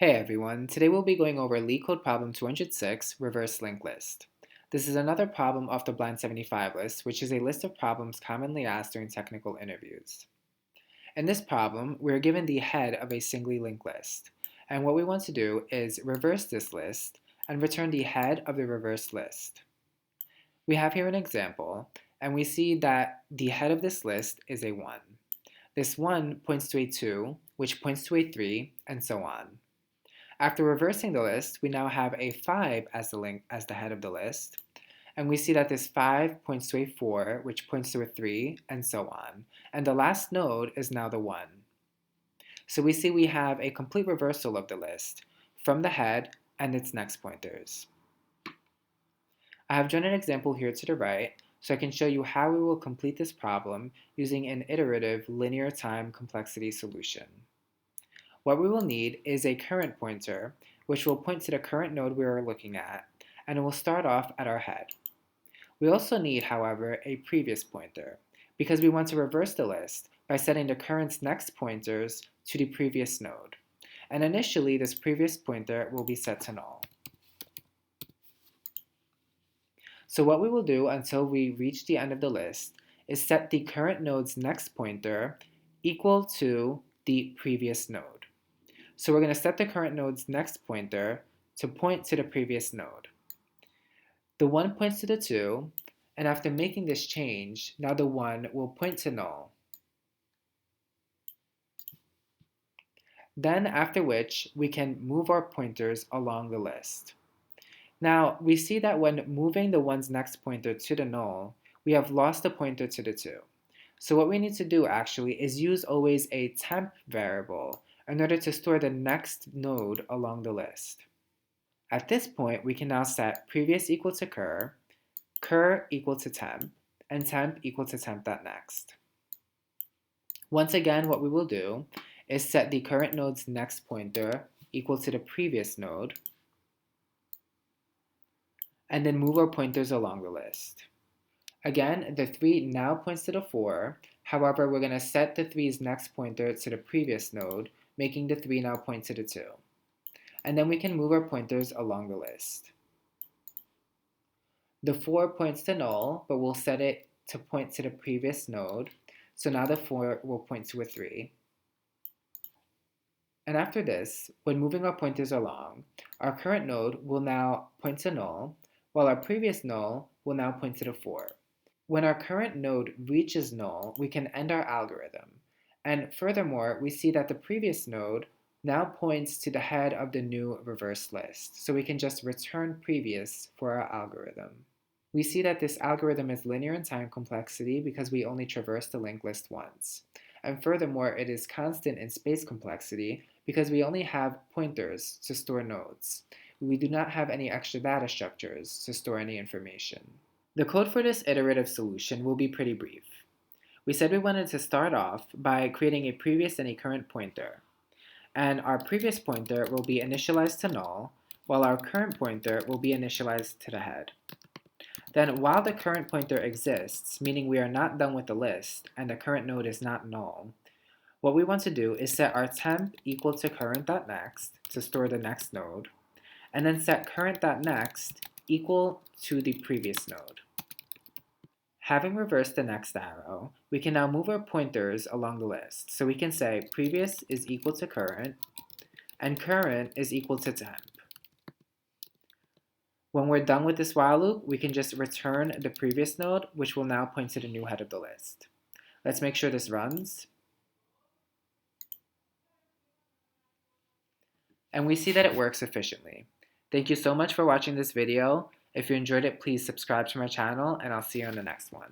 Hey everyone, today we'll be going over LeetCode problem 206, reverse linked list. This is another problem off the Blind 75 list, which is a list of problems commonly asked during technical interviews. In this problem, we're given the head of a singly linked list, and what we want to do is reverse this list and return the head of the reversed list. We have here an example, and we see that the head of this list is a 1. This 1 points to a 2, which points to a 3, and so on. After reversing the list, we now have a 5 as the head of the list, and we see that this 5 points to a 4, which points to a 3, and so on. And the last node is now the 1. So we see we have a complete reversal of the list from the head and its next pointers. I have drawn an example here to the right, so I can show you how we will complete this problem using an iterative linear time complexity solution. What we will need is a current pointer, which will point to the current node we are looking at, and it will start off at our head. We also need, however, a previous pointer, because we want to reverse the list by setting the current's next pointers to the previous node. And initially, this previous pointer will be set to null. So what we will do until we reach the end of the list is set the current node's next pointer equal to the previous node. So we're going to set the current node's next pointer to point to the previous node. The 1 points to the 2, and after making this change, now the 1 will point to null. Then after which, we can move our pointers along the list. Now, we see that when moving the 1's next pointer to the null, we have lost the pointer to the 2. So what we need to do actually is use always a temp variable in order to store the next node along the list. At this point, we can now set previous equal to cur equal to temp, and temp equal to temp.next. Once again, what we will do is set the current node's next pointer equal to the previous node, and then move our pointers along the list. Again, the 3 now points to the 4, however, we're going to set the 3's next pointer to the previous node, making the 3 now point to the 2. And then we can move our pointers along the list. The 4 points to null, but we'll set it to point to the previous node, so now the 4 will point to a 3. And after this, when moving our pointers along, our current node will now point to null, while our previous null will now point to the 4. When our current node reaches null, we can end our algorithm. And furthermore, we see that the previous node now points to the head of the new reverse list, so we can just return previous for our algorithm. We see that this algorithm is linear in time complexity because we only traverse the linked list once. And furthermore, it is constant in space complexity because we only have pointers to store nodes. We do not have any extra data structures to store any information. The code for this iterative solution will be pretty brief. We said we wanted to start off by creating a previous and a current pointer. And our previous pointer will be initialized to null, while our current pointer will be initialized to the head. Then while the current pointer exists, meaning we are not done with the list and the current node is not null, what we want to do is set our temp equal to current.next to store the next node, and then set current.next equal to the previous node. Having reversed the next arrow, we can now move our pointers along the list. So we can say previous is equal to current, and current is equal to temp. When we're done with this while loop, we can just return the previous node, which will now point to the new head of the list. Let's make sure this runs. And we see that it works efficiently. Thank you so much for watching this video. If you enjoyed it, please subscribe to my channel, and I'll see you on the next one.